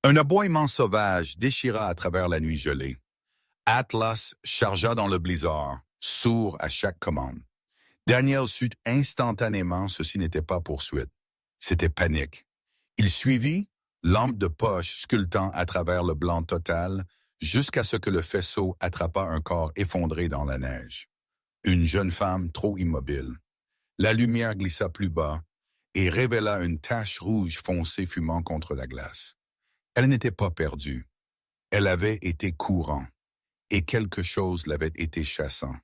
Un aboiement sauvage déchira à travers la nuit gelée. Atlas chargea dans le blizzard, sourd à chaque commande. Daniel sut instantanément ceci n'était pas poursuite. C'était panique. Il suivit, lampe de poche sculptant à travers le blanc total, jusqu'à ce que le faisceau attrapa un corps effondré dans la neige. Une jeune femme trop immobile. La lumière glissa plus bas et révéla une tache rouge foncée fumant contre la glace. Elle n'était pas perdue. Elle avait été courant, et quelque chose l'avait été chassant.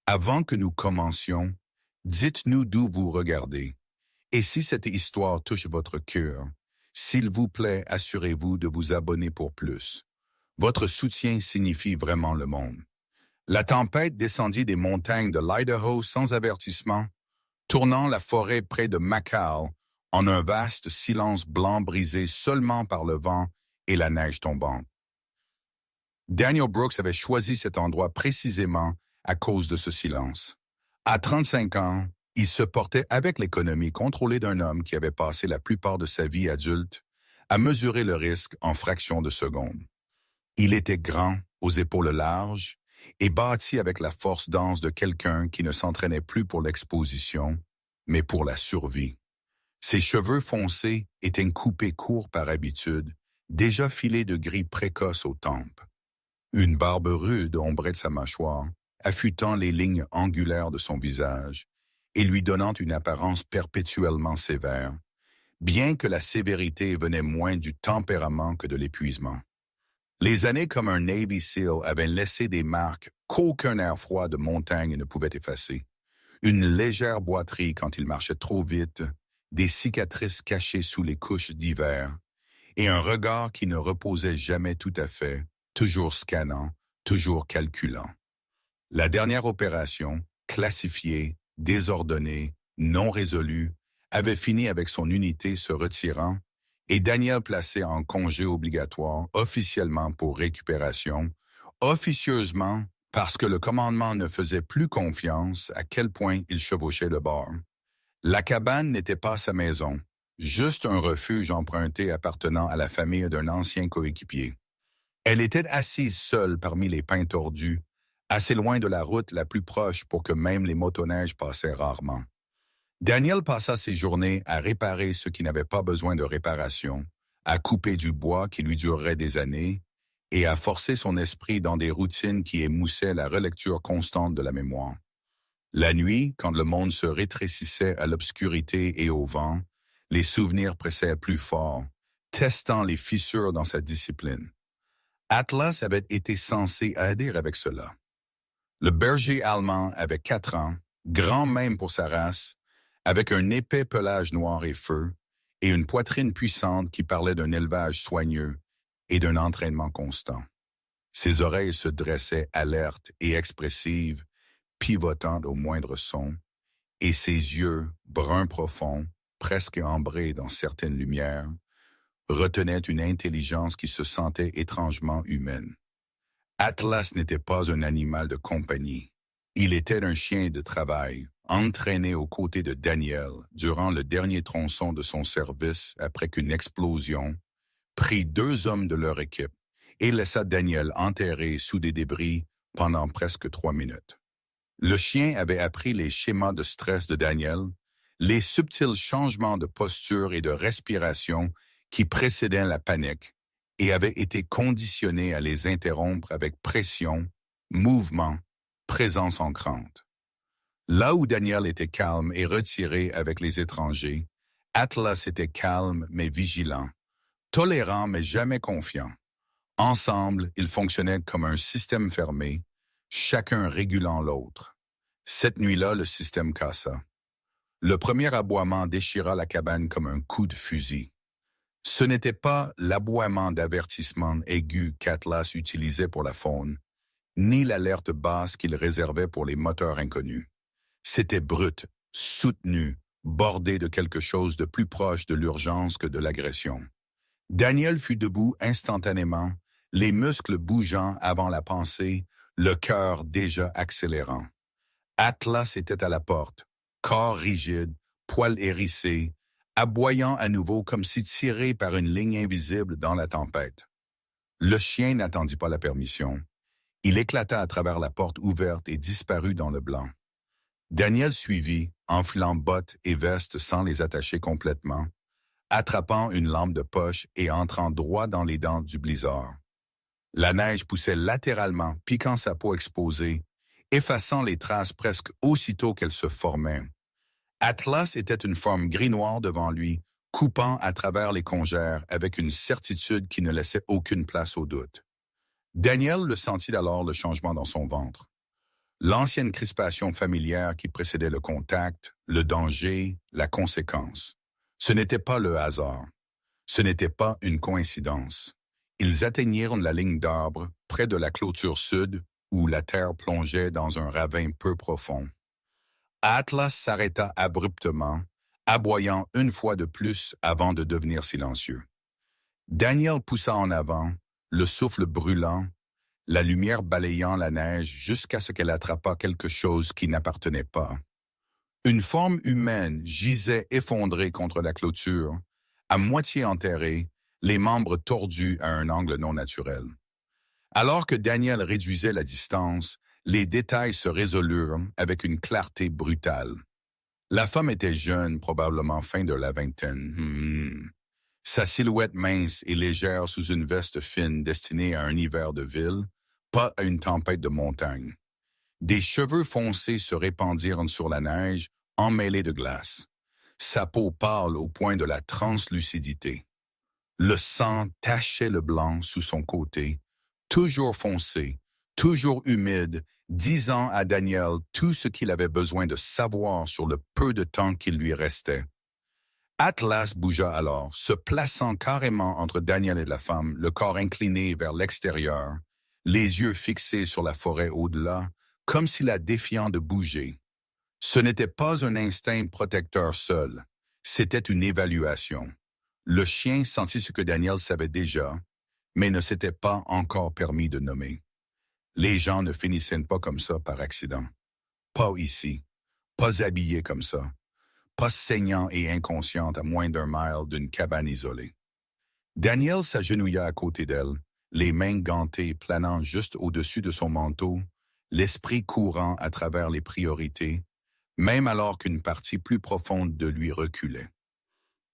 Avant que nous commencions, dites-nous d'où vous regardez. Et si cette histoire touche votre cœur, s'il vous plaît, assurez-vous de vous abonner pour plus. Votre soutien signifie vraiment le monde. La tempête descendit des montagnes de l'Idaho sans avertissement, tournant la forêt près de McCall en un vaste silence blanc brisé seulement par le vent et la neige tombante. Daniel Brooks avait choisi cet endroit précisément à cause de ce silence. À 35 ans, il se portait avec l'économie contrôlée d'un homme qui avait passé la plupart de sa vie adulte à mesurer le risque en fractions de secondes. Il était grand, aux épaules larges, et bâti avec la force dense de quelqu'un qui ne s'entraînait plus pour l'exposition, mais pour la survie. Ses cheveux foncés étaient coupés courts par habitude, déjà filés de gris précoce aux tempes. Une barbe rude ombrait de sa mâchoire, affûtant les lignes angulaires de son visage et lui donnant une apparence perpétuellement sévère, bien que la sévérité venait moins du tempérament que de l'épuisement. Les années comme un Navy SEAL avaient laissé des marques qu'aucun air froid de montagne ne pouvait effacer. Une légère boiterie quand il marchait trop vite, des cicatrices cachées sous les couches d'hiver, et un regard qui ne reposait jamais tout à fait, toujours scannant, toujours calculant. La dernière opération, classifiée, désordonnée, non résolue, avait fini avec son unité se retirant et Daniel placé en congé obligatoire officiellement pour récupération, officieusement parce que le commandement ne faisait plus confiance à quel point il chevauchait le bord. La cabane n'était pas sa maison, juste un refuge emprunté appartenant à la famille d'un ancien coéquipier. Elle était assise seule parmi les pins tordus, assez loin de la route la plus proche pour que même les motoneiges passaient rarement. Daniel passa ses journées à réparer ce qui n'avait pas besoin de réparation, à couper du bois qui lui durerait des années, et à forcer son esprit dans des routines qui émoussaient la relecture constante de la mémoire. La nuit, quand le monde se rétrécissait à l'obscurité et au vent, les souvenirs pressaient plus fort, testant les fissures dans sa discipline. Atlas avait été censé aider avec cela. Le berger allemand avait 4 ans, grand même pour sa race, avec un épais pelage noir et feu, et une poitrine puissante qui parlait d'un élevage soigneux et d'un entraînement constant. Ses oreilles se dressaient alertes et expressives, pivotant au moindre son, et ses yeux, bruns profonds, presque ambrés dans certaines lumières, retenaient une intelligence qui se sentait étrangement humaine. Atlas n'était pas un animal de compagnie. Il était un chien de travail, entraîné aux côtés de Daniel durant le dernier tronçon de son service après qu'une explosion prit 2 hommes de leur équipe et laissa Daniel enterré sous des débris pendant presque 3 minutes. Le chien avait appris les schémas de stress de Daniel, les subtils changements de posture et de respiration qui précédaient la panique, et avait été conditionné à les interrompre avec pression, mouvement, présence ancrante. Là où Daniel était calme et retiré avec les étrangers, Atlas était calme mais vigilant, tolérant mais jamais confiant. Ensemble, ils fonctionnaient comme un système fermé, chacun régulant l'autre. Cette nuit-là, le système cassa. Le premier aboiement déchira la cabane comme un coup de fusil. Ce n'était pas l'aboiement d'avertissement aigu qu'Atlas utilisait pour la faune, ni l'alerte basse qu'il réservait pour les moteurs inconnus. C'était brut, soutenu, bordé de quelque chose de plus proche de l'urgence que de l'agression. Daniel fut debout instantanément, les muscles bougeant avant la pensée, le cœur déjà accélérant. Atlas était à la porte, corps rigide, poils hérissés, aboyant à nouveau comme si tiré par une ligne invisible dans la tempête. Le chien n'attendit pas la permission. Il éclata à travers la porte ouverte et disparut dans le blanc. Daniel suivit, enfilant bottes et vestes sans les attacher complètement, attrapant une lampe de poche et entrant droit dans les dents du blizzard. La neige poussait latéralement, piquant sa peau exposée, effaçant les traces presque aussitôt qu'elles se formaient. Atlas était une forme gris-noir devant lui, coupant à travers les congères avec une certitude qui ne laissait aucune place au doute. Daniel le sentit alors le changement dans son ventre. L'ancienne crispation familière qui précédait le contact, le danger, la conséquence. Ce n'était pas le hasard. Ce n'était pas une coïncidence. Ils atteignirent la ligne d'arbre près de la clôture sud où la terre plongeait dans un ravin peu profond. Atlas s'arrêta abruptement, aboyant une fois de plus avant de devenir silencieux. Daniel poussa en avant, le souffle brûlant, la lumière balayant la neige jusqu'à ce qu'elle attrapât quelque chose qui n'appartenait pas. Une forme humaine gisait effondrée contre la clôture, à moitié enterrée, les membres tordus à un angle non naturel. Alors que Daniel réduisait la distance, les détails se résolurent avec une clarté brutale. La femme était jeune, probablement fin de la vingtaine. Sa silhouette mince et légère sous une veste fine destinée à un hiver de ville, pas à une tempête de montagne. Des cheveux foncés se répandirent sur la neige, emmêlés de glace. Sa peau pâle au point de la translucidité. Le sang tachait le blanc sous son côté, toujours foncé, toujours humide, disant à Daniel tout ce qu'il avait besoin de savoir sur le peu de temps qu'il lui restait. Atlas bougea alors, se plaçant carrément entre Daniel et la femme, le corps incliné vers l'extérieur, les yeux fixés sur la forêt au-delà, comme s'il la défiant de bouger. Ce n'était pas un instinct protecteur seul, c'était une évaluation. Le chien sentit ce que Daniel savait déjà, mais ne s'était pas encore permis de nommer. Les gens ne finissaient pas comme ça par accident. Pas ici, pas habillés comme ça, pas saignants et inconscients à moins d'un mile d'une cabane isolée. Daniel s'agenouilla à côté d'elle, les mains gantées planant juste au-dessus de son manteau, l'esprit courant à travers les priorités, même alors qu'une partie plus profonde de lui reculait.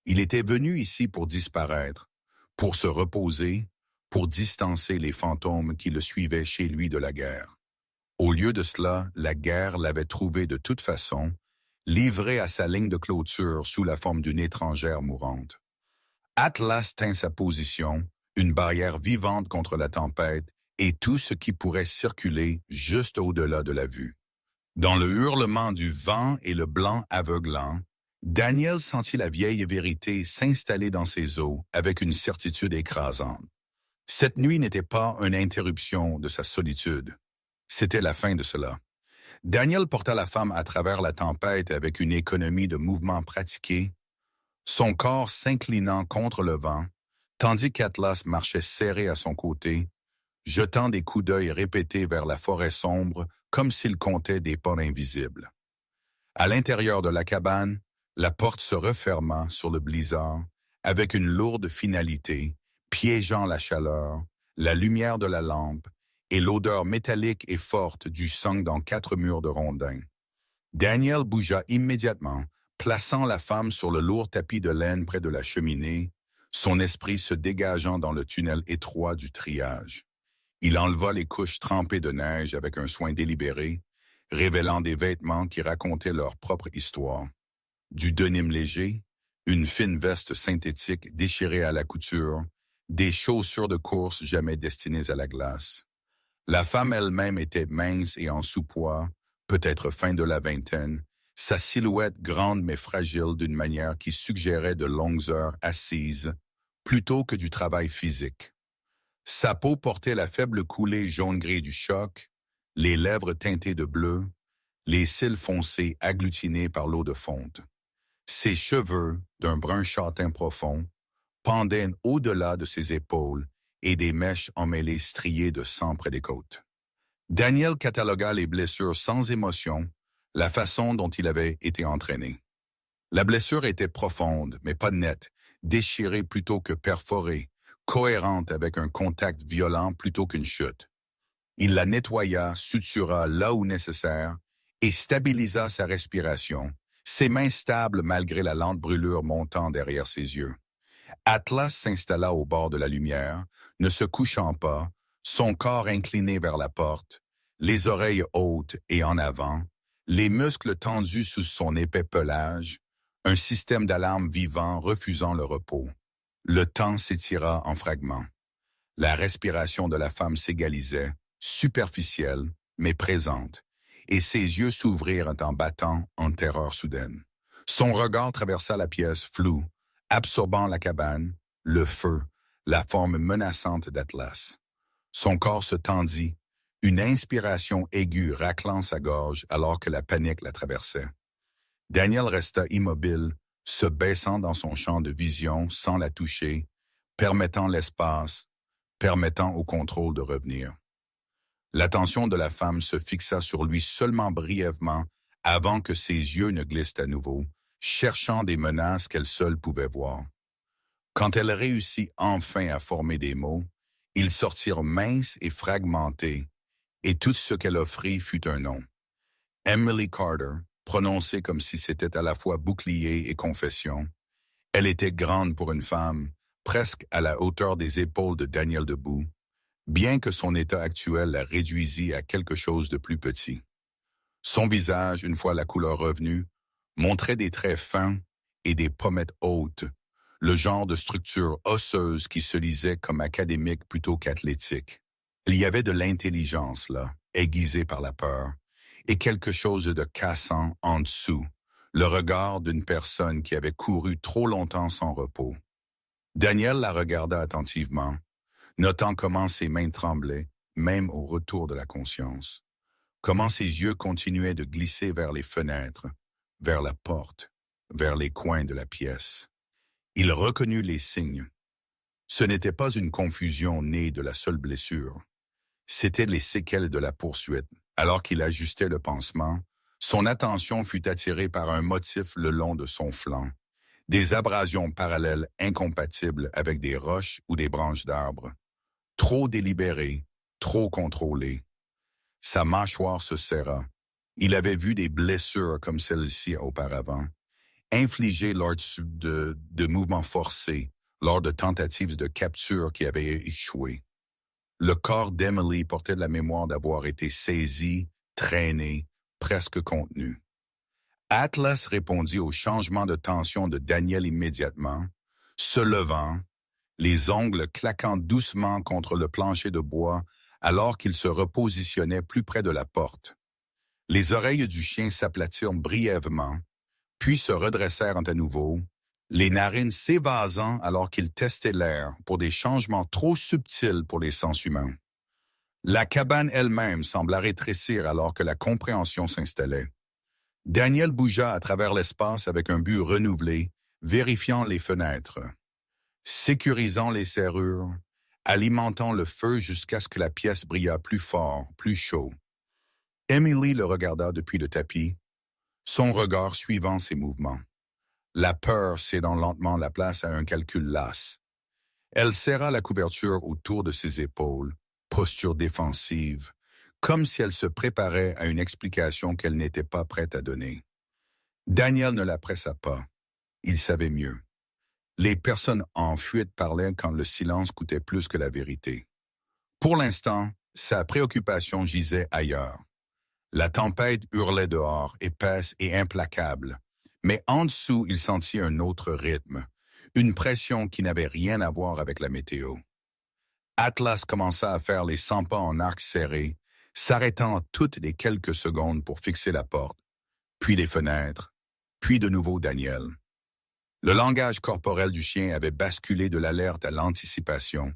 Il était venu ici pour disparaître, pour se reposer, pour distancer les fantômes qui le suivaient chez lui de la guerre. Au lieu de cela, la guerre l'avait trouvé de toute façon, livré à sa ligne de clôture sous la forme d'une étrangère mourante. Atlas tint sa position, une barrière vivante contre la tempête et tout ce qui pourrait circuler juste au-delà de la vue. Dans le hurlement du vent et le blanc aveuglant, Daniel sentit la vieille vérité s'installer dans ses os avec une certitude écrasante. Cette nuit n'était pas une interruption de sa solitude. C'était la fin de cela. Daniel porta la femme à travers la tempête avec une économie de mouvements pratiqués, son corps s'inclinant contre le vent, tandis qu'Atlas marchait serré à son côté, jetant des coups d'œil répétés vers la forêt sombre comme s'il comptait des pas invisibles. À l'intérieur de la cabane, la porte se referma sur le blizzard avec une lourde finalité, piégeant la chaleur, la lumière de la lampe et l'odeur métallique et forte du sang dans 4 murs de rondins. Daniel bougea immédiatement, plaçant la femme sur le lourd tapis de laine près de la cheminée, son esprit se dégageant dans le tunnel étroit du triage. Il enleva les couches trempées de neige avec un soin délibéré, révélant des vêtements qui racontaient leur propre histoire. Du denim léger, une fine veste synthétique déchirée à la couture, des chaussures de course jamais destinées à la glace. La femme elle-même était mince et en sous-poids, peut-être fin de la vingtaine, sa silhouette grande mais fragile d'une manière qui suggérait de longues heures assises, plutôt que du travail physique. Sa peau portait la faible coulée jaune-gris du choc, les lèvres teintées de bleu, les cils foncés agglutinés par l'eau de fonte. Ses cheveux, d'un brun châtain profond, pendaient au-delà de ses épaules et des mèches emmêlées striées de sang près des côtes. Daniel catalogua les blessures sans émotion, la façon dont il avait été entraîné. La blessure était profonde, mais pas nette, déchirée plutôt que perforée, cohérente avec un contact violent plutôt qu'une chute. Il la nettoya, sutura là où nécessaire et stabilisa sa respiration, ses mains stables malgré la lente brûlure montant derrière ses yeux. Atlas s'installa au bord de la lumière, ne se couchant pas, son corps incliné vers la porte, les oreilles hautes et en avant, les muscles tendus sous son épais pelage, un système d'alarme vivant refusant le repos. Le temps s'étira en fragments. La respiration de la femme s'égalisait, superficielle, mais présente, et ses yeux s'ouvrirent en battant en terreur soudaine. Son regard traversa la pièce floue, absorbant la cabane, le feu, la forme menaçante d'Atlas. Son corps se tendit, une inspiration aiguë raclant sa gorge alors que la panique la traversait. Daniel resta immobile, se baissant dans son champ de vision sans la toucher, permettant l'espace, permettant au contrôle de revenir. L'attention de la femme se fixa sur lui seulement brièvement avant que ses yeux ne glissent à nouveau, cherchant des menaces qu'elle seule pouvait voir. Quand elle réussit enfin à former des mots, ils sortirent minces et fragmentés, et tout ce qu'elle offrit fut un nom. Emily Carter, prononcé comme si c'était à la fois bouclier et confession. Elle était grande pour une femme, presque à la hauteur des épaules de Daniel Debout, bien que son état actuel la réduisit à quelque chose de plus petit. Son visage, une fois la couleur revenue, montrait des traits fins et des pommettes hautes, le genre de structure osseuse qui se lisait comme académique plutôt qu'athlétique. Il y avait de l'intelligence là, aiguisée par la peur, et quelque chose de cassant en dessous, le regard d'une personne qui avait couru trop longtemps sans repos. Daniel la regarda attentivement, notant comment ses mains tremblaient, même au retour de la conscience, comment ses yeux continuaient de glisser vers les fenêtres, vers la porte, vers les coins de la pièce. Il reconnut les signes. Ce n'était pas une confusion née de la seule blessure. C'étaient les séquelles de la poursuite. Alors qu'il ajustait le pansement, son attention fut attirée par un motif le long de son flanc, des abrasions parallèles incompatibles avec des roches ou des branches d'arbres. Trop délibérées, trop contrôlées. Sa mâchoire se serra. Il avait vu des blessures comme celle-ci auparavant, infligées lors de mouvements forcés, lors de tentatives de capture qui avaient échoué. Le corps d'Emily portait la mémoire d'avoir été saisi, traîné, presque contenu. Atlas répondit au changement de tension de Daniel immédiatement, se levant, les ongles claquant doucement contre le plancher de bois alors qu'il se repositionnait plus près de la porte. Les oreilles du chien s'aplatirent brièvement, puis se redressèrent à nouveau, les narines s'évasant alors qu'il testait l'air pour des changements trop subtils pour les sens humains. La cabane elle-même sembla rétrécir alors que la compréhension s'installait. Daniel bougea à travers l'espace avec un but renouvelé, vérifiant les fenêtres, sécurisant les serrures, alimentant le feu jusqu'à ce que la pièce brillât plus fort, plus chaud. Emily le regarda depuis le tapis, son regard suivant ses mouvements. La peur cédant lentement la place à un calcul las. Elle serra la couverture autour de ses épaules, posture défensive, comme si elle se préparait à une explication qu'elle n'était pas prête à donner. Daniel ne la pressa pas. Il savait mieux. Les personnes en fuite parlaient quand le silence coûtait plus que la vérité. Pour l'instant, sa préoccupation gisait ailleurs. La tempête hurlait dehors, épaisse et implacable. Mais en dessous, il sentit un autre rythme, une pression qui n'avait rien à voir avec la météo. Atlas commença à faire les 100 pas en arc serré, s'arrêtant toutes les quelques secondes pour fixer la porte, puis les fenêtres, puis de nouveau Daniel. Le langage corporel du chien avait basculé de l'alerte à l'anticipation,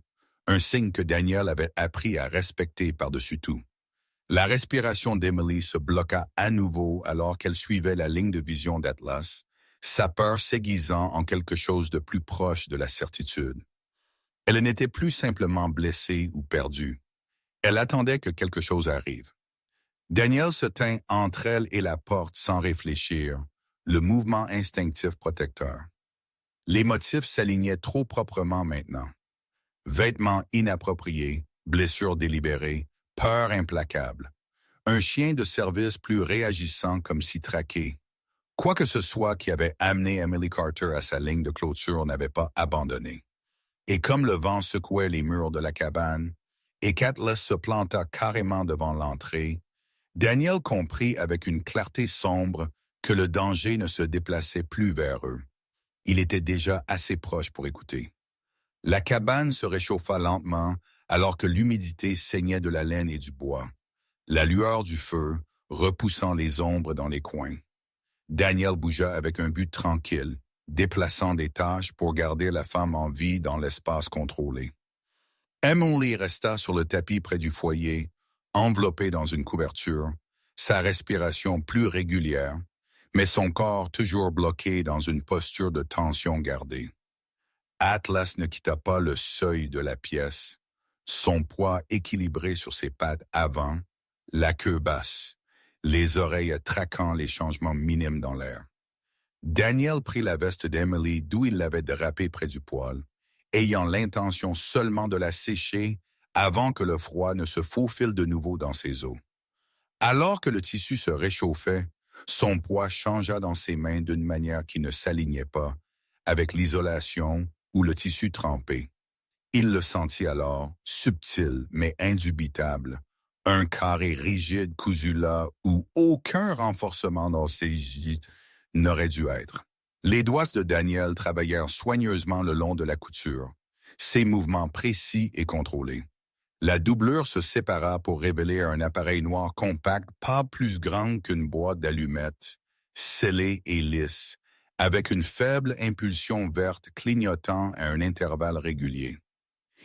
un signe que Daniel avait appris à respecter par-dessus tout. La respiration d'Emily se bloqua à nouveau alors qu'elle suivait la ligne de vision d'Atlas, sa peur s'aiguisant en quelque chose de plus proche de la certitude. Elle n'était plus simplement blessée ou perdue. Elle attendait que quelque chose arrive. Daniel se tint entre elle et la porte sans réfléchir, le mouvement instinctif protecteur. Les motifs s'alignaient trop proprement maintenant. Vêtements inappropriés, blessures délibérées, peur implacable. Un chien de service plus réagissant comme si traqué. Quoi que ce soit qui avait amené Emily Carter à sa ligne de clôture n'avait pas abandonné. Et comme le vent secouait les murs de la cabane, et qu'Atlas se planta carrément devant l'entrée, Daniel comprit avec une clarté sombre que le danger ne se déplaçait plus vers eux. Il était déjà assez proche pour écouter. La cabane se réchauffa lentement alors que l'humidité saignait de la laine et du bois, la lueur du feu repoussant les ombres dans les coins. Daniel bougea avec un but tranquille, déplaçant des tâches pour garder la femme en vie dans l'espace contrôlé. Emily resta sur le tapis près du foyer, enveloppée dans une couverture, sa respiration plus régulière, mais son corps toujours bloqué dans une posture de tension gardée. Atlas ne quitta pas le seuil de la pièce, son poids équilibré sur ses pattes avant, la queue basse, les oreilles traquant les changements minimes dans l'air. Daniel prit la veste d'Emily d'où il l'avait drapée près du poêle, ayant l'intention seulement de la sécher avant que le froid ne se faufile de nouveau dans ses os. Alors que le tissu se réchauffait, son poids changea dans ses mains d'une manière qui ne s'alignait pas avec l'isolation ou le tissu trempé. Il le sentit alors, subtil mais indubitable, un carré rigide cousu là où aucun renforcement dans ses gîtes n'aurait dû être. Les doigts de Daniel travaillèrent soigneusement le long de la couture, ses mouvements précis et contrôlés. La doublure se sépara pour révéler un appareil noir compact pas plus grand qu'une boîte d'allumettes, scellé et lisse, avec une faible impulsion verte clignotant à un intervalle régulier.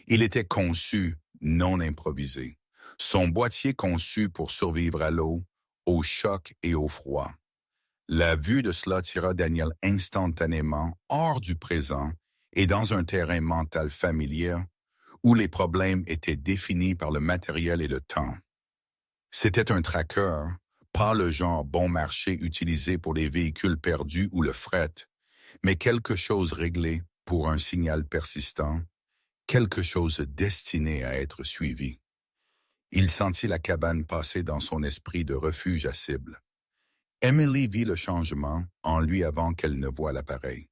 Il était conçu, non improvisé. Son boîtier conçu pour survivre à l'eau, au choc et au froid. La vue de cela tira Daniel instantanément hors du présent et dans un terrain mental familier où les problèmes étaient définis par le matériel et le temps. C'était un tracker, pas le genre bon marché utilisé pour les véhicules perdus ou le fret, mais quelque chose réglé pour un signal persistant, quelque chose destiné à être suivi. Il sentit la cabane passer dans son esprit de refuge à cible. Emily vit le changement en lui avant qu'elle ne voie l'appareil.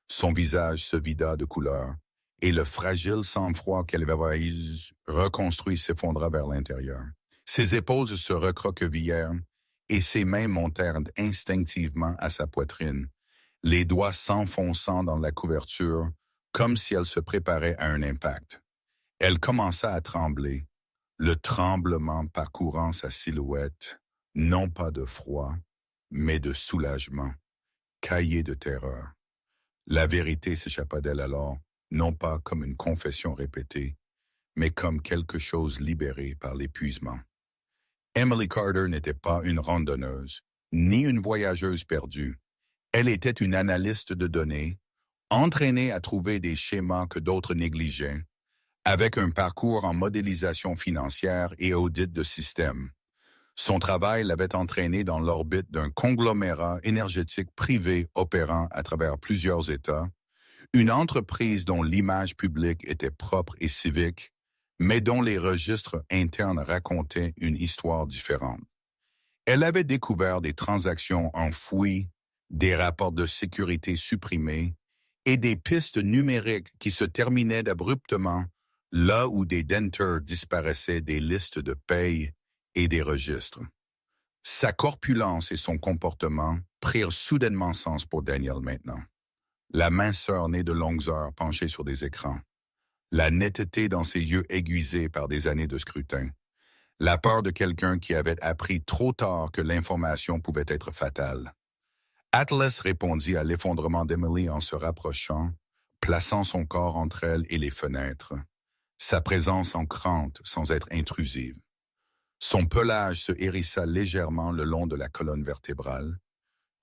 Son visage se vida de couleur et le fragile sang-froid qu'elle avait reconstruit s'effondra vers l'intérieur. Ses épaules se recroquevillèrent et ses mains montèrent instinctivement à sa poitrine, les doigts s'enfonçant dans la couverture comme si elle se préparait à un impact. Elle commença à trembler, le tremblement parcourant sa silhouette, non pas de froid, mais de soulagement, caillé de terreur. La vérité s'échappa d'elle alors, non pas comme une confession répétée, mais comme quelque chose libéré par l'épuisement. Emily Carter n'était pas une randonneuse, ni une voyageuse perdue. Elle était une analyste de données, entraînée à trouver des schémas que d'autres négligeaient, avec un parcours en modélisation financière et audit de système. Son travail l'avait entraîné dans l'orbite d'un conglomérat énergétique privé opérant à travers plusieurs États, une entreprise dont l'image publique était propre et civique, mais dont les registres internes racontaient une histoire différente. Elle avait découvert des transactions enfouies, des rapports de sécurité supprimés et des pistes numériques qui se terminaient abruptement là où des denteurs disparaissaient des listes de paye et des registres. Sa corpulence et son comportement prirent soudainement sens pour Daniel maintenant. La minceur née de longues heures penchée sur des écrans, la netteté dans ses yeux aiguisés par des années de scrutin, la peur de quelqu'un qui avait appris trop tard que l'information pouvait être fatale. Atlas répondit à l'effondrement d'Emily en se rapprochant, plaçant son corps entre elle et les fenêtres, sa présence ancrante sans être intrusive. Son pelage se hérissa légèrement le long de la colonne vertébrale,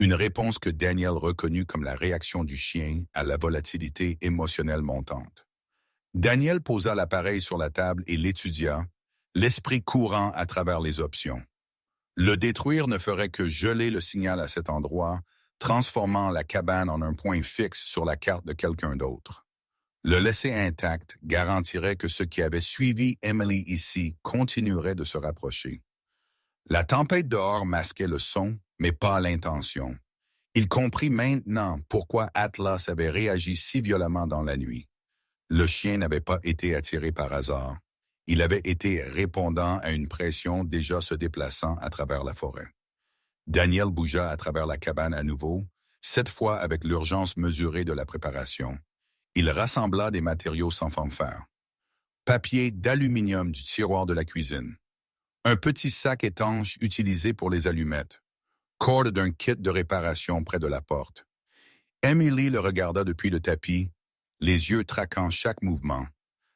une réponse que Daniel reconnut comme la réaction du chien à la volatilité émotionnelle montante. Daniel posa l'appareil sur la table et l'étudia, l'esprit courant à travers les options. Le détruire ne ferait que geler le signal à cet endroit, transformant la cabane en un point fixe sur la carte de quelqu'un d'autre. Le laisser intact garantirait que ceux qui avaient suivi Emily ici continueraient de se rapprocher. La tempête dehors masquait le son, mais pas l'intention. Il comprit maintenant pourquoi Atlas avait réagi si violemment dans la nuit. Le chien n'avait pas été attiré par hasard. Il avait été répondant à une pression déjà se déplaçant à travers la forêt. Daniel bougea à travers la cabane à nouveau, cette fois avec l'urgence mesurée de la préparation. Il rassembla des matériaux sans fanfare. Papier d'aluminium du tiroir de la cuisine. Un petit sac étanche utilisé pour les allumettes. Corde d'un kit de réparation près de la porte. Emily le regarda depuis le tapis, les yeux traquant chaque mouvement,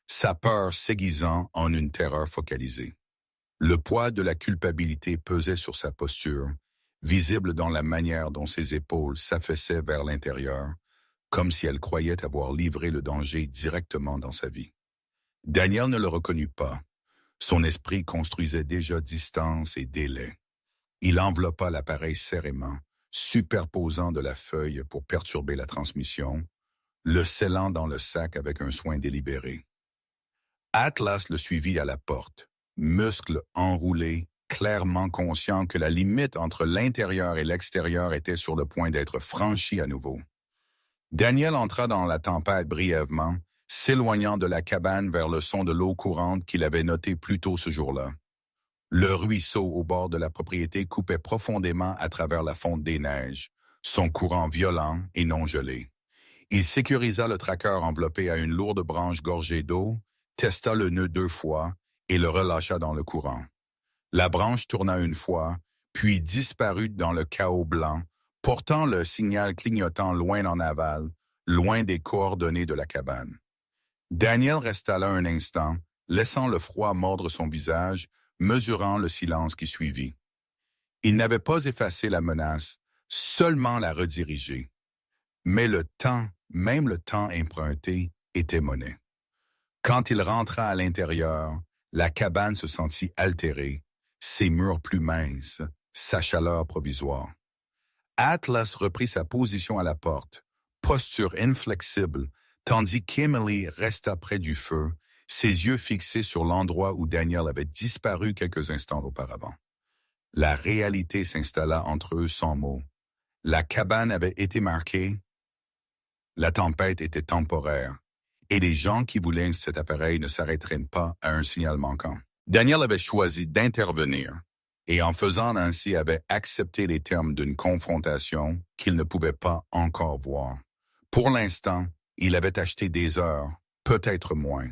sa peur s'aiguisant en une terreur focalisée. Le poids de la culpabilité pesait sur sa posture, visible dans la manière dont ses épaules s'affaissaient vers l'intérieur, comme si elle croyait avoir livré le danger directement dans sa vie. Daniel ne le reconnut pas. Son esprit construisait déjà distance et délai. Il enveloppa l'appareil serrément, superposant de la feuille pour perturber la transmission, le scellant dans le sac avec un soin délibéré. Atlas le suivit à la porte, muscles enroulés, clairement conscient que la limite entre l'intérieur et l'extérieur était sur le point d'être franchie à nouveau. Daniel entra dans la tempête brièvement, s'éloignant de la cabane vers le son de l'eau courante qu'il avait noté plus tôt ce jour-là. Le ruisseau au bord de la propriété coupait profondément à travers la fonte des neiges, son courant violent et non gelé. Il sécurisa le traqueur enveloppé à une lourde branche gorgée d'eau, testa le nœud 2 fois et le relâcha dans le courant. La branche tourna une fois, puis disparut dans le chaos blanc, portant le signal clignotant loin en aval, loin des coordonnées de la cabane. Daniel resta là un instant, laissant le froid mordre son visage, mesurant le silence qui suivit. Il n'avait pas effacé la menace, seulement la redirigé. Mais le temps, même le temps emprunté, était monnaie. Quand il rentra à l'intérieur, la cabane se sentit altérée, ses murs plus minces, sa chaleur provisoire. Atlas reprit sa position à la porte, posture inflexible, tandis qu'Emily resta près du feu, ses yeux fixés sur l'endroit où Daniel avait disparu quelques instants auparavant. La réalité s'installa entre eux sans mots. La cabane avait été marquée, la tempête était temporaire, et les gens qui voulaient cet appareil ne s'arrêteraient pas à un signal manquant. Daniel avait choisi d'intervenir, et en faisant ainsi avait accepté les termes d'une confrontation qu'il ne pouvait pas encore voir. Pour l'instant, il avait acheté des heures, peut-être moins.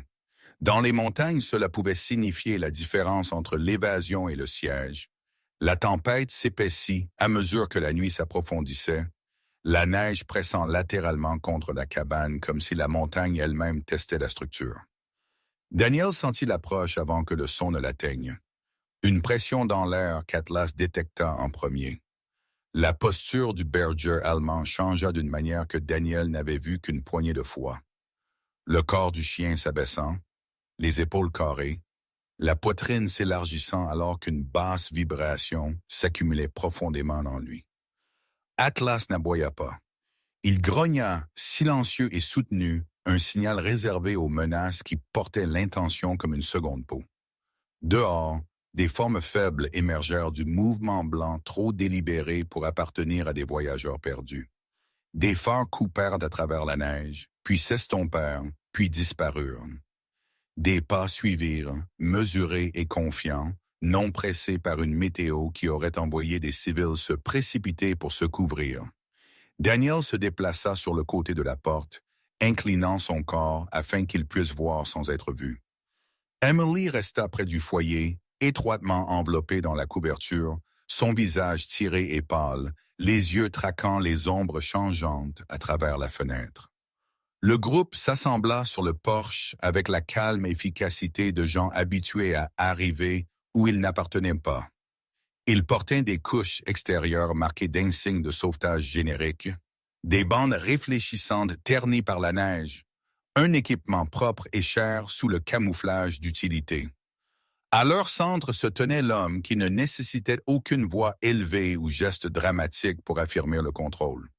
Dans les montagnes, cela pouvait signifier la différence entre l'évasion et le siège. La tempête s'épaissit à mesure que la nuit s'approfondissait, la neige pressant latéralement contre la cabane comme si la montagne elle-même testait la structure. Daniel sentit l'approche avant que le son ne l'atteigne. Une pression dans l'air qu'Atlas détecta en premier. La posture du berger allemand changea d'une manière que Daniel n'avait vue qu'une poignée de fois. Le corps du chien s'abaissant, les épaules carrées, la poitrine s'élargissant alors qu'une basse vibration s'accumulait profondément en lui. Atlas n'aboya pas. Il grogna, silencieux et soutenu, un signal réservé aux menaces qui portaient l'intention comme une seconde peau. Dehors, des formes faibles émergèrent du mouvement blanc trop délibéré pour appartenir à des voyageurs perdus. Des phares coupèrent à travers la neige, puis s'estompèrent, puis disparurent. Des pas suivirent, mesurés et confiants, non pressés par une météo qui aurait envoyé des civils se précipiter pour se couvrir. Daniel se déplaça sur le côté de la porte, inclinant son corps afin qu'il puisse voir sans être vu. Emily resta près du foyer, étroitement enveloppée dans la couverture, son visage tiré et pâle, les yeux traquant les ombres changeantes à travers la fenêtre. Le groupe s'assembla sur le porche avec la calme efficacité de gens habitués à arriver où ils n'appartenaient pas. Ils portaient des couches extérieures marquées d'insignes de sauvetage génériques, des bandes réfléchissantes ternies par la neige, un équipement propre et cher sous le camouflage d'utilité. À leur centre se tenait l'homme qui ne nécessitait aucune voix élevée ou geste dramatique pour affirmer le contrôle.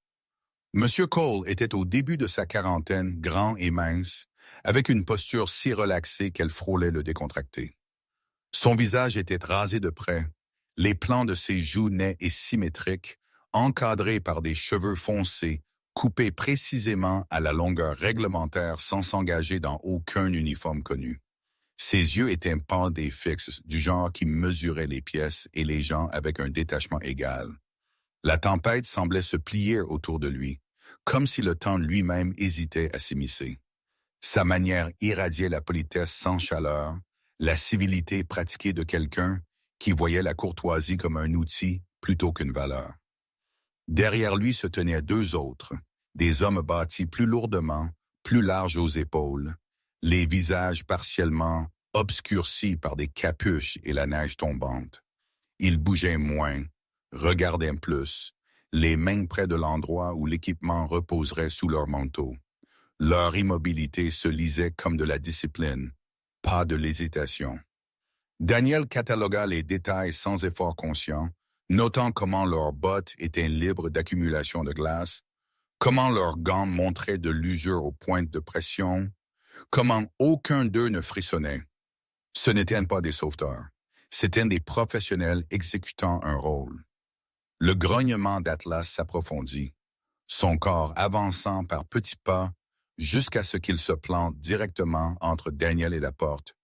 Monsieur Cole était au début de sa quarantaine, grand et mince, avec une posture si relaxée qu'elle frôlait le décontracté. Son visage était rasé de près, les plans de ses joues nets et symétriques, encadrés par des cheveux foncés, coupés précisément à la longueur réglementaire sans s'engager dans aucun uniforme connu. Ses yeux étaient pâles et fixes, du genre qui mesurait les pièces et les gens avec un détachement égal. La tempête semblait se plier autour de lui, comme si le temps lui-même hésitait à s'immiscer. Sa manière irradiait la politesse sans chaleur, la civilité pratiquée de quelqu'un qui voyait la courtoisie comme un outil plutôt qu'une valeur. Derrière lui se tenaient deux autres, des hommes bâtis plus lourdement, plus larges aux épaules, les visages partiellement obscurcis par des capuches et la neige tombante. Ils bougeaient moins, regardaient plus, les mains près de l'endroit où l'équipement reposerait sous leur manteau. Leur immobilité se lisait comme de la discipline, pas de l'hésitation. Daniel catalogua les détails sans effort conscient, notant comment leurs bottes étaient libres d'accumulation de glace, comment leurs gants montraient de l'usure aux pointes de pression, comment aucun d'eux ne frissonnait. Ce n'étaient pas des sauveteurs, c'étaient des professionnels exécutant un rôle. Le grognement d'Atlas s'approfondit, son corps avançant par petits pas jusqu'à ce qu'il se plante directement entre Daniel et la porte,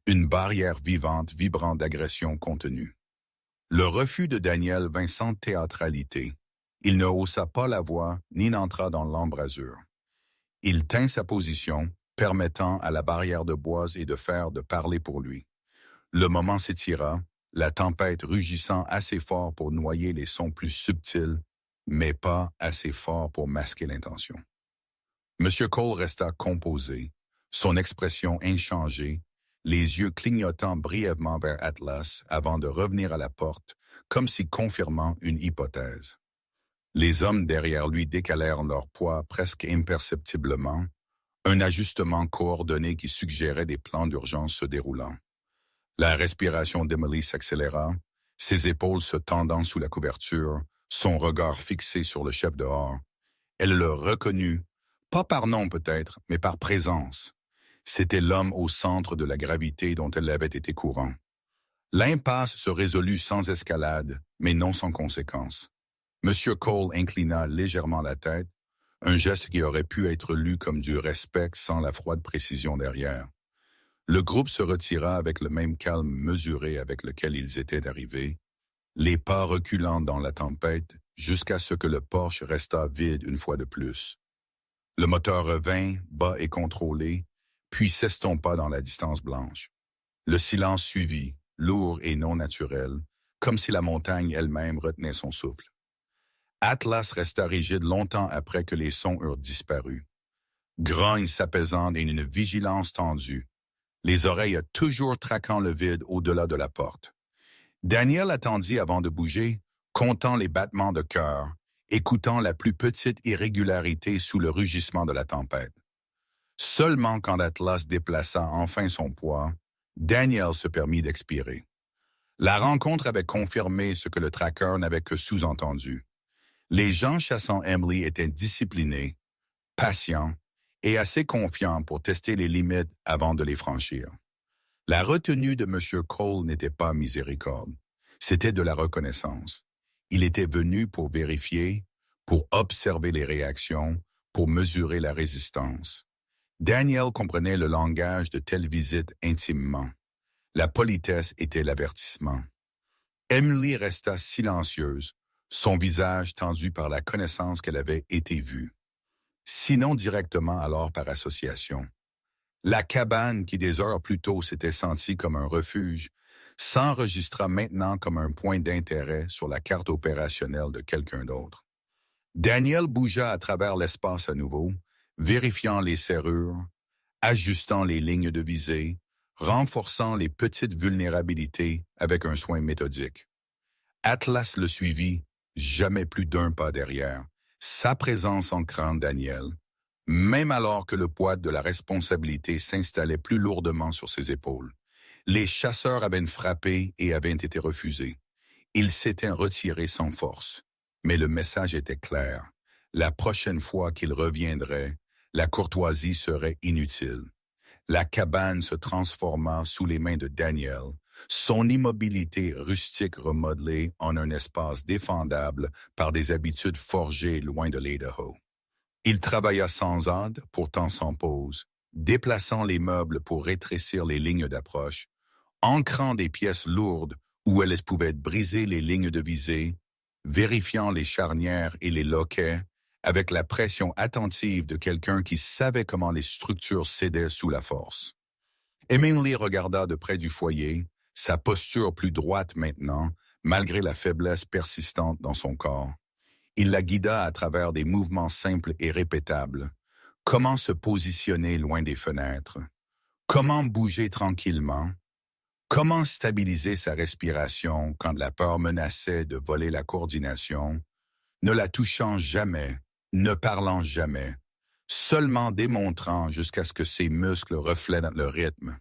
une barrière vivante vibrant d'agression contenue. Le refus de Daniel vint sans théâtralité. Il ne haussa pas la voix ni n'entra dans l'embrasure. Il tint sa position, permettant à la barrière de bois et de fer de parler pour lui. Le moment s'étira, la tempête rugissant assez fort pour noyer les sons plus subtils, mais pas assez fort pour masquer l'intention. M. Cole resta composé, son expression inchangée, les yeux clignotant brièvement vers Atlas avant de revenir à la porte, comme si confirmant une hypothèse. Les hommes derrière lui décalèrent leur poids presque imperceptiblement, un ajustement coordonné qui suggérait des plans d'urgence se déroulant. La respiration d'Emily s'accéléra, ses épaules se tendant sous la couverture, son regard fixé sur le chef dehors. Elle le reconnut, pas par nom peut-être, mais par présence. C'était l'homme au centre de la gravité dont elle avait été courant. L'impasse se résolut sans escalade, mais non sans conséquence. M. Cole inclina légèrement la tête, un geste qui aurait pu être lu comme du respect sans la froide précision derrière. Le groupe se retira avec le même calme mesuré avec lequel ils étaient arrivés, les pas reculant dans la tempête jusqu'à ce que le porche restât vide une fois de plus. Le moteur revint, bas et contrôlé, puis s'estompa dans la distance blanche. Le silence suivit, lourd et non naturel, comme si la montagne elle-même retenait son souffle. Atlas resta rigide longtemps après que les sons eurent disparu. Grogne s'apaisant et une vigilance tendue, les oreilles toujours traquant le vide au-delà de la porte. Daniel attendit avant de bouger, comptant les battements de cœur, écoutant la plus petite irrégularité sous le rugissement de la tempête. Seulement quand Atlas déplaça enfin son poids, Daniel se permit d'expirer. La rencontre avait confirmé ce que le tracker n'avait que sous-entendu. Les gens chassant Emily étaient disciplinés, patients et assez confiants pour tester les limites avant de les franchir. La retenue de M. Cole n'était pas miséricorde, c'était de la reconnaissance. Il était venu pour vérifier, pour observer les réactions, pour mesurer la résistance. Daniel comprenait le langage de telles visites intimement. La politesse était l'avertissement. Emily resta silencieuse, son visage tendu par la connaissance qu'elle avait été vue. Sinon directement alors par association. La cabane qui des heures plus tôt s'était sentie comme un refuge s'enregistra maintenant comme un point d'intérêt sur la carte opérationnelle de quelqu'un d'autre. Daniel bougea à travers l'espace à nouveau, vérifiant les serrures, ajustant les lignes de visée, renforçant les petites vulnérabilités avec un soin méthodique. Atlas le suivit, jamais plus d'un pas derrière, sa présence ancrant Daniel, même alors que le poids de la responsabilité s'installait plus lourdement sur ses épaules. Les chasseurs avaient frappé et avaient été refusés. Ils s'étaient retirés sans force. Mais le message était clair. La prochaine fois qu'ils reviendraient, la courtoisie serait inutile. La cabane se transforma sous les mains de Daniel, son immobilité rustique remodelée en un espace défendable par des habitudes forgées loin de l'Idaho. Il travailla sans hâte, pourtant sans pause, déplaçant les meubles pour rétrécir les lignes d'approche, ancrant des pièces lourdes où elles pouvaient briser les lignes de visée, vérifiant les charnières et les loquets, avec la pression attentive de quelqu'un qui savait comment les structures cédaient sous la force. Emily regarda de près du foyer, sa posture plus droite maintenant, malgré la faiblesse persistante dans son corps. Il la guida à travers des mouvements simples et répétables. Comment se positionner loin des fenêtres? Comment bouger tranquillement? Comment stabiliser sa respiration quand la peur menaçait de voler la coordination? Ne la touchant jamais, ne parlant jamais, seulement démontrant jusqu'à ce que ses muscles reflètent le rythme.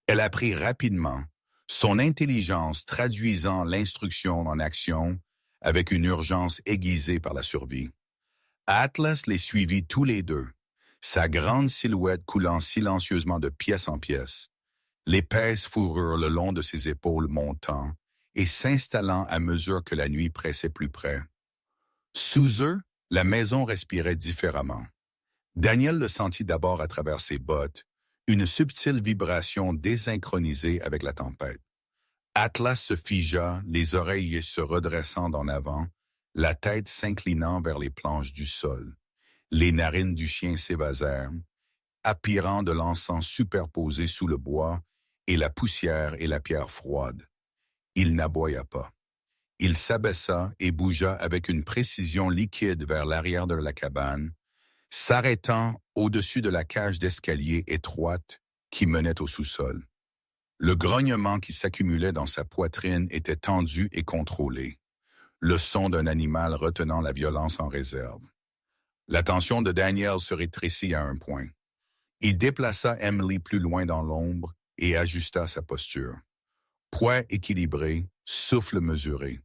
Elle apprit rapidement, son intelligence traduisant l'instruction en action avec une urgence aiguisée par la survie. Atlas les suivit tous les deux, sa grande silhouette coulant silencieusement de pièce en pièce, l'épaisse fourrure le long de ses épaules montant et s'installant à mesure que la nuit pressait plus près. Sous eux, la maison respirait différemment. Daniel le sentit d'abord à travers ses bottes, une subtile vibration désynchronisée avec la tempête. Atlas se figea, les oreilles se redressant en avant, la tête s'inclinant vers les planches du sol. Les narines du chien s'évasèrent, aspirant de l'encens superposé sous le bois et la poussière et la pierre froide. Il n'aboya pas. Il s'abaissa et bougea avec une précision liquide vers l'arrière de la cabane, s'arrêtant au-dessus de la cage d'escalier étroite qui menait au sous-sol. Le grognement qui s'accumulait dans sa poitrine était tendu et contrôlé, le son d'un animal retenant la violence en réserve. L'attention de Daniel se rétrécit à un point. Il déplaça Emily plus loin dans l'ombre et ajusta sa posture. Poids équilibré, souffle mesuré.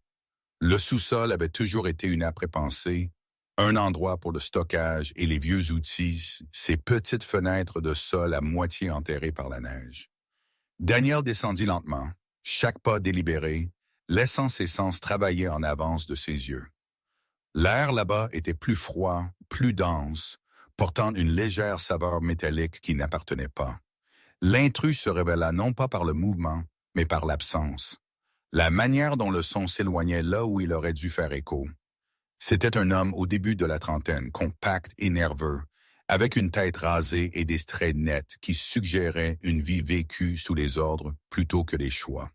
Le sous-sol avait toujours été une après-pensée, un endroit pour le stockage et les vieux outils, ces petites fenêtres de sol à moitié enterrées par la neige. Daniel descendit lentement, chaque pas délibéré, laissant ses sens travailler en avance de ses yeux. L'air là-bas était plus froid, plus dense, portant une légère saveur métallique qui n'appartenait pas. L'intrus se révéla non pas par le mouvement, mais par l'absence. La manière dont le son s'éloignait là où il aurait dû faire écho. C'était un homme au début de la trentaine, compact et nerveux, avec une tête rasée et des traits nets qui suggéraient une vie vécue sous les ordres plutôt que les choix.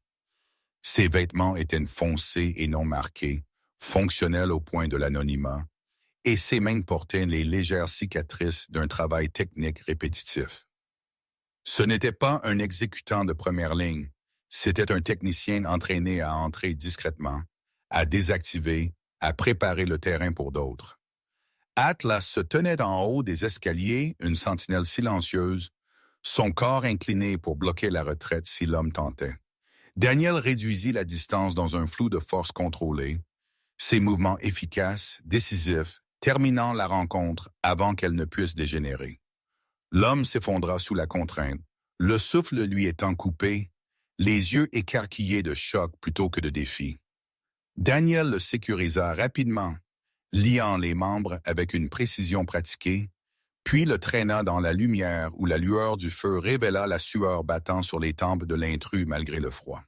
Ses vêtements étaient foncés et non marqués, fonctionnels au point de l'anonymat, et ses mains portaient les légères cicatrices d'un travail technique répétitif. Ce n'était pas un exécutant de première ligne, c'était un technicien entraîné à entrer discrètement, à désactiver, à préparer le terrain pour d'autres. Atlas se tenait en haut des escaliers, une sentinelle silencieuse, son corps incliné pour bloquer la retraite si l'homme tentait. Daniel réduisit la distance dans un flou de force contrôlée, ses mouvements efficaces, décisifs, terminant la rencontre avant qu'elle ne puisse dégénérer. L'homme s'effondra sous la contrainte, le souffle lui étant coupé, les yeux écarquillés de choc plutôt que de défi. Daniel le sécurisa rapidement, liant les membres avec une précision pratiquée, puis le traîna dans la lumière où la lueur du feu révéla la sueur battant sur les tempes de l'intrus malgré le froid.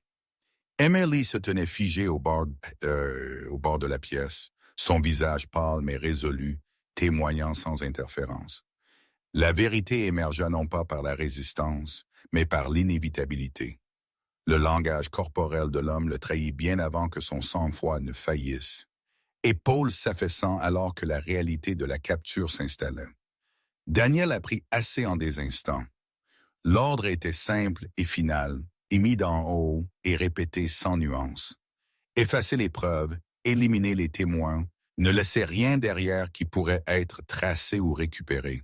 Emily se tenait figée au bord de la pièce, son visage pâle mais résolu, témoignant sans interférence. La vérité émergea non pas par la résistance, mais par l'inévitabilité. Le langage corporel de l'homme le trahit bien avant que son sang-froid ne faillisse, épaules s'affaissant alors que la réalité de la capture s'installait. Daniel apprit assez en des instants. L'ordre était simple et final, émis d'en haut et répété sans nuance. Effacer les preuves, éliminer les témoins, ne laisser rien derrière qui pourrait être tracé ou récupéré.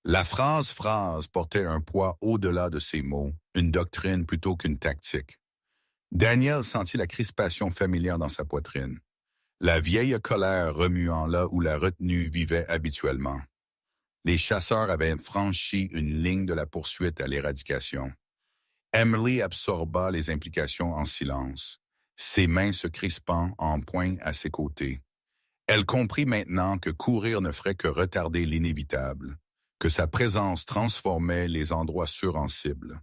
La phrase portait un poids au-delà de ses mots, une doctrine plutôt qu'une tactique. Daniel sentit la crispation familière dans sa poitrine, la vieille colère remuant là où la retenue vivait habituellement. Les chasseurs avaient franchi une ligne de la poursuite à l'éradication. Emily absorba les implications en silence, ses mains se crispant en poing à ses côtés. Elle comprit maintenant que courir ne ferait que retarder l'inévitable, que sa présence transformait les endroits sûrs en cibles.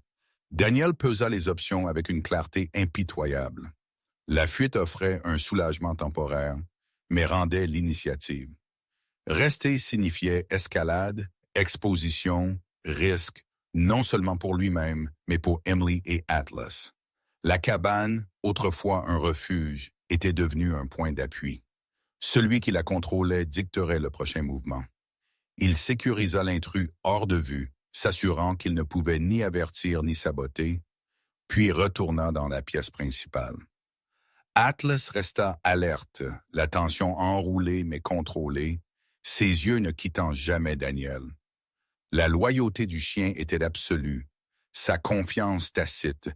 Daniel pesa les options avec une clarté impitoyable. La fuite offrait un soulagement temporaire, mais rendait l'initiative. Rester signifiait escalade, exposition, risque, non seulement pour lui-même, mais pour Emily et Atlas. La cabane, autrefois un refuge, était devenue un point d'appui. Celui qui la contrôlait dicterait le prochain mouvement. Il sécurisa l'intrus hors de vue, s'assurant qu'il ne pouvait ni avertir ni saboter, puis retourna dans la pièce principale. Atlas resta alerte, l'attention enroulée mais contrôlée, ses yeux ne quittant jamais Daniel. La loyauté du chien était absolue, sa confiance tacite,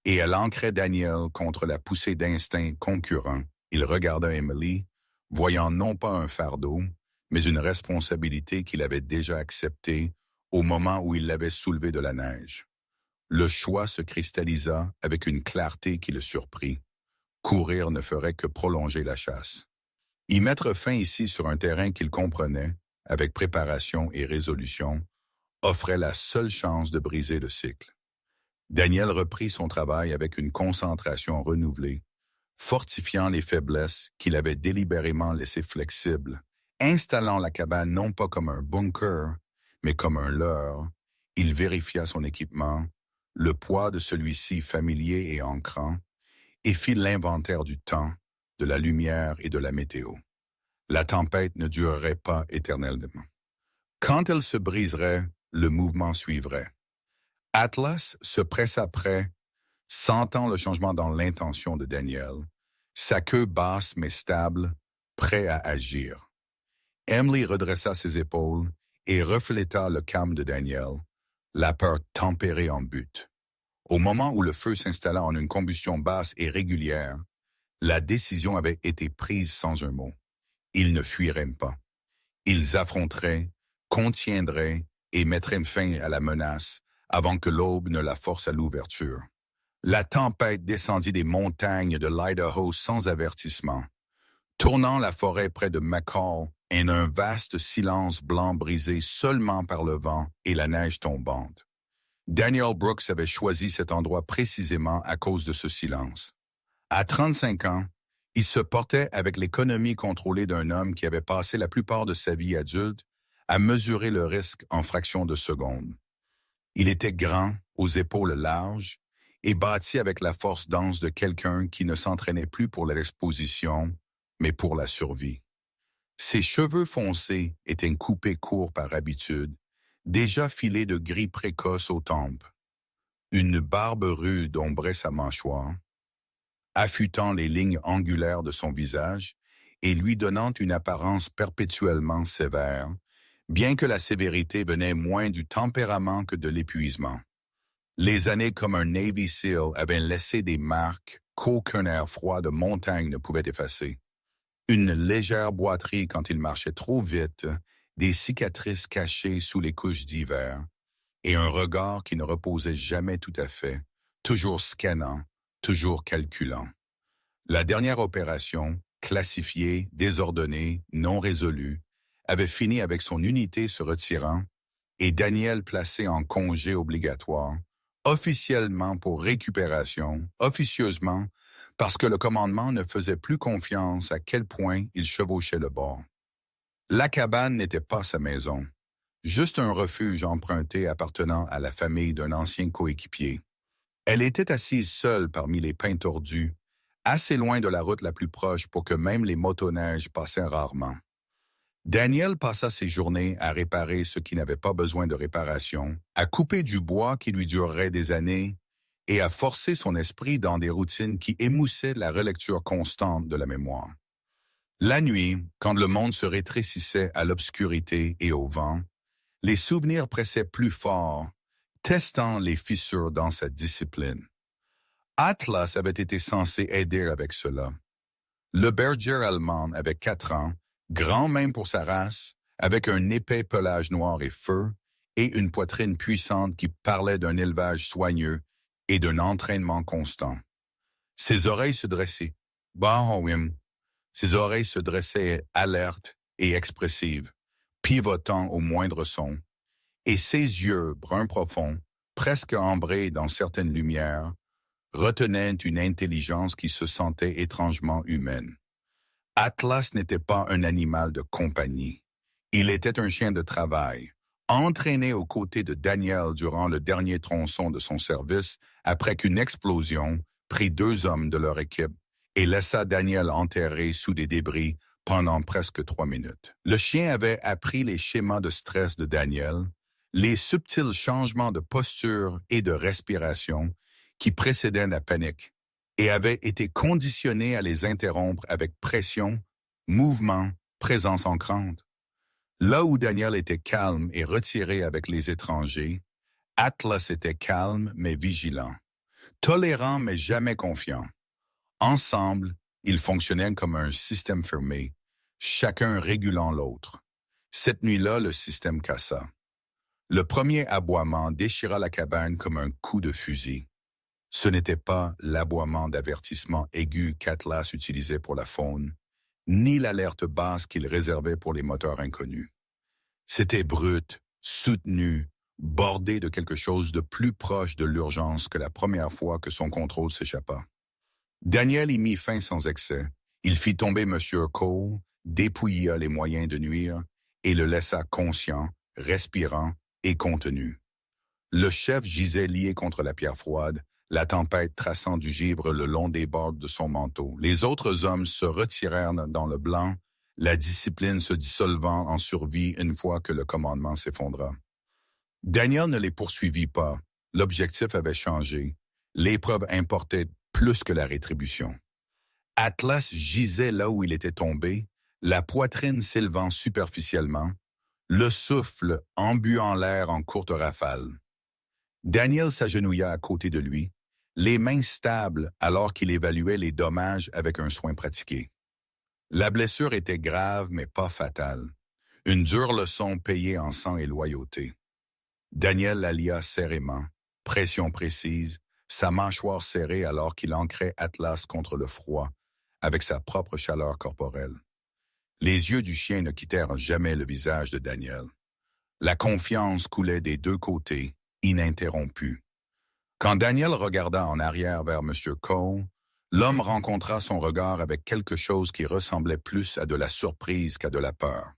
et elle ancrait Daniel contre la poussée d'instincts concurrents. Il regarda Emily, voyant non pas un fardeau, mais une responsabilité qu'il avait déjà acceptée au moment où il l'avait soulevée de la neige. Le choix se cristallisa avec une clarté qui le surprit. Courir ne ferait que prolonger la chasse. Y mettre fin ici sur un terrain qu'il comprenait, avec préparation et résolution, offrait la seule chance de briser le cycle. Daniel reprit son travail avec une concentration renouvelée, fortifiant les faiblesses qu'il avait délibérément laissées flexibles, installant la cabane non pas comme un bunker, mais comme un leurre. Il vérifia son équipement, le poids de celui-ci familier et ancrant, et fit l'inventaire du temps, de la lumière et de la météo. La tempête ne durerait pas éternellement. Quand elle se briserait, le mouvement suivrait. Atlas se pressa près, sentant le changement dans l'intention de Daniel, sa queue basse mais stable, prêt à agir. Emily redressa ses épaules et refléta le calme de Daniel, la peur tempérée en but. Au moment où le feu s'installa en une combustion basse et régulière, la décision avait été prise sans un mot. Ils ne fuiraient pas. Ils affronteraient, contiendraient et mettraient fin à la menace avant que l'aube ne la force à l'ouverture. La tempête descendit des montagnes de l'Idaho sans avertissement, tournant la forêt près de McCall en un vaste silence blanc brisé seulement par le vent et la neige tombante. Daniel Brooks avait choisi cet endroit précisément à cause de ce silence. À 35 ans, il se portait avec l'économie contrôlée d'un homme qui avait passé la plupart de sa vie adulte à mesurer le risque en fractions de secondes. Il était grand, aux épaules larges, et bâti avec la force dense de quelqu'un qui ne s'entraînait plus pour l'exposition, mais pour la survie. Ses cheveux foncés étaient coupés courts par habitude, déjà filés de gris précoce aux tempes. Une barbe rude ombrait sa mâchoire, affûtant les lignes angulaires de son visage et lui donnant une apparence perpétuellement sévère, bien que la sévérité venait moins du tempérament que de l'épuisement. Les années comme un Navy SEAL avaient laissé des marques qu'aucun air froid de montagne ne pouvait effacer. Une légère boiterie quand il marchait trop vite, des cicatrices cachées sous les couches d'hiver, et un regard qui ne reposait jamais tout à fait, toujours scannant, toujours calculant. La dernière opération, classifiée, désordonnée, non résolue, avait fini avec son unité se retirant et Daniel placé en congé obligatoire, officiellement pour récupération, officieusement parce que le commandement ne faisait plus confiance à quel point il chevauchait le bord. La cabane n'était pas sa maison, juste un refuge emprunté appartenant à la famille d'un ancien coéquipier. Elle était assise seule parmi les pins tordus, assez loin de la route la plus proche pour que même les motoneiges passaient rarement. Daniel passa ses journées à réparer ce qui n'avait pas besoin de réparation, à couper du bois qui lui durerait des années et à forcer son esprit dans des routines qui émoussaient la relecture constante de la mémoire. La nuit, quand le monde se rétrécissait à l'obscurité et au vent, les souvenirs pressaient plus fort, testant les fissures dans sa discipline. Atlas avait été censé aider avec cela. Le berger allemand avait 4 ans, grand même pour sa race, avec un épais pelage noir et feu, et une poitrine puissante qui parlait d'un élevage soigneux et d'un entraînement constant. Ses oreilles se dressaient. Ses oreilles se dressaient alertes et expressives, pivotant au moindre son, et ses yeux bruns profonds, presque ambrés dans certaines lumières, retenaient une intelligence qui se sentait étrangement humaine. Atlas n'était pas un animal de compagnie. Il était un chien de travail, entraîné aux côtés de Daniel durant le dernier tronçon de son service après qu'une explosion prit 2 hommes de leur équipe et laissa Daniel enterré sous des débris pendant presque 3 minutes. Le chien avait appris les schémas de stress de Daniel, les subtils changements de posture et de respiration qui précédaient la panique, et avait été conditionné à les interrompre avec pression, mouvement, présence ancrante. Là où Daniel était calme et retiré avec les étrangers, Atlas était calme mais vigilant, tolérant mais jamais confiant. Ensemble, ils fonctionnaient comme un système fermé, chacun régulant l'autre. Cette nuit-là, le système cassa. Le premier aboiement déchira la cabane comme un coup de fusil. Ce n'était pas l'aboiement d'avertissement aigu qu'Atlas utilisait pour la faune, ni l'alerte basse qu'il réservait pour les moteurs inconnus. C'était brut, soutenu, bordé de quelque chose de plus proche de l'urgence que la première fois que son contrôle s'échappa. Daniel y mit fin sans excès. Il fit tomber M. Cole, dépouilla les moyens de nuire et le laissa conscient, respirant et contenu. Le chef gisait lié contre la pierre froide, la tempête traçant du givre le long des bords de son manteau. Les autres hommes se retirèrent dans le blanc, la discipline se dissolvant en survie une fois que le commandement s'effondra. Daniel ne les poursuivit pas. L'objectif avait changé. L'épreuve importait plus que la rétribution. Atlas gisait là où il était tombé, la poitrine s'élevant superficiellement, le souffle embuant l'air en courte rafale. Daniel s'agenouilla à côté de lui, les mains stables alors qu'il évaluait les dommages avec un soin pratiqué. La blessure était grave mais pas fatale. Une dure leçon payée en sang et loyauté. Daniel la lia serrément, pression précise, sa mâchoire serrée alors qu'il ancrait Atlas contre le froid, avec sa propre chaleur corporelle. Les yeux du chien ne quittèrent jamais le visage de Daniel. La confiance coulait des 2 côtés, ininterrompue. Quand Daniel regarda en arrière vers M. Cole, l'homme rencontra son regard avec quelque chose qui ressemblait plus à de la surprise qu'à de la peur.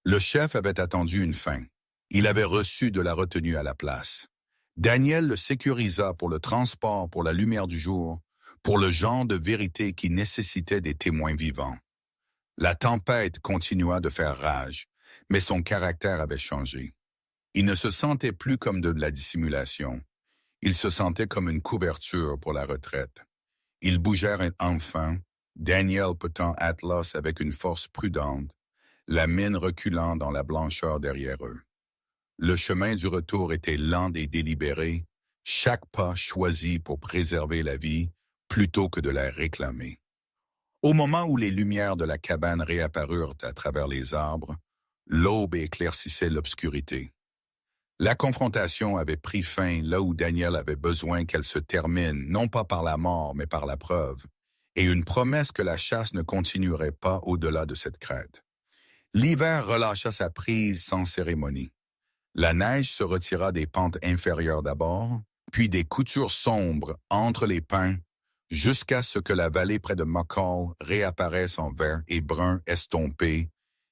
Le chef avait attendu une fin. Il avait reçu de la retenue à la place. Daniel le sécurisa pour le transport pour la lumière du jour, pour le genre de vérité qui nécessitait des témoins vivants. La tempête continua de faire rage, mais son caractère avait changé. Il ne se sentait plus comme de la dissimulation. Il se sentait comme une couverture pour la retraite. Ils bougèrent enfin, Daniel portant Atlas avec une force prudente, la mine reculant dans la blancheur derrière eux. Le chemin du retour était lent et délibéré, chaque pas choisi pour préserver la vie plutôt que de la réclamer. Au moment où les lumières de la cabane réapparurent à travers les arbres, l'aube éclaircissait l'obscurité. La confrontation avait pris fin là où Daniel avait besoin qu'elle se termine, non pas par la mort, mais par la preuve, et une promesse que la chasse ne continuerait pas au-delà de cette crête. L'hiver relâcha sa prise sans cérémonie. La neige se retira des pentes inférieures d'abord, puis des coutures sombres entre les pins, jusqu'à ce que la vallée près de McCall réapparaisse en vert et brun estompé,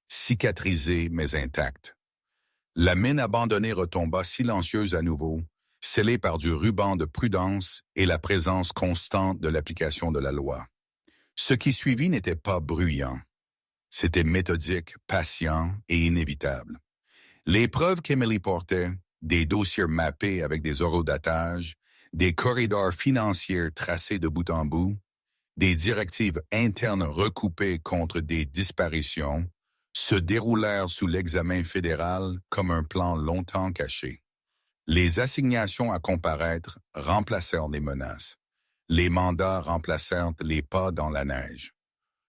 cicatrisée mais intacte. La mine abandonnée retomba silencieuse à nouveau, scellée par du ruban de prudence et la présence constante de l'application de la loi. Ce qui suivit n'était pas bruyant. C'était méthodique, patient et inévitable. Les preuves qu'Emily portait, des dossiers mappés avec des horodatages, des corridors financiers tracés de bout en bout, des directives internes recoupées contre des disparitions, se déroulèrent sous l'examen fédéral comme un plan longtemps caché. Les assignations à comparaître remplacèrent les menaces. Les mandats remplacèrent les pas dans la neige.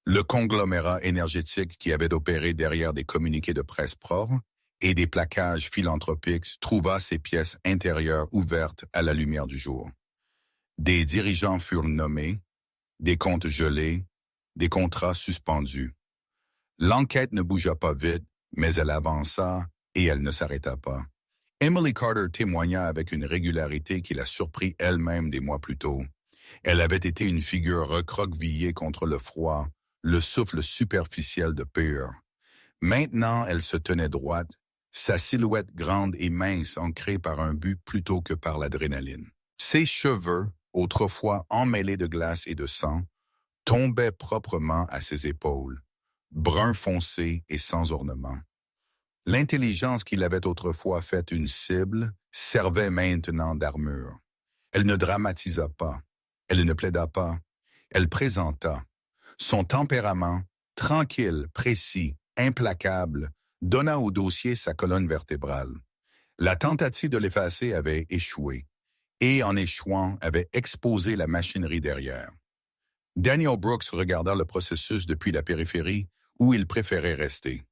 Le conglomérat énergétique qui avait opéré derrière des communiqués de presse propres et des plaquages philanthropiques trouva ses pièces intérieures ouvertes à la lumière du jour. Des dirigeants furent nommés, des comptes gelés, des contrats suspendus. L'enquête ne bougea pas vite, mais elle avança et elle ne s'arrêta pas. Emily Carter témoigna avec une régularité qui la surprit elle-même des mois plus tôt. Elle avait été une figure recroquevillée contre le froid, le souffle superficiel de Peer. Maintenant, elle se tenait droite, sa silhouette grande et mince ancrée par un but plutôt que par l'adrénaline. Ses cheveux, autrefois emmêlés de glace et de sang, tombaient proprement à ses épaules, brun foncé et sans ornement. L'intelligence qui l'avait autrefois faite une cible servait maintenant d'armure. Elle ne dramatisa pas, elle ne plaida pas, elle présenta. Son tempérament, tranquille, précis, implacable, donna au dossier sa colonne vertébrale. La tentative de l'effacer avait échoué, et en échouant avait exposé la machinerie derrière. Daniel Brooks regarda le processus depuis la périphérie où il préférait rester.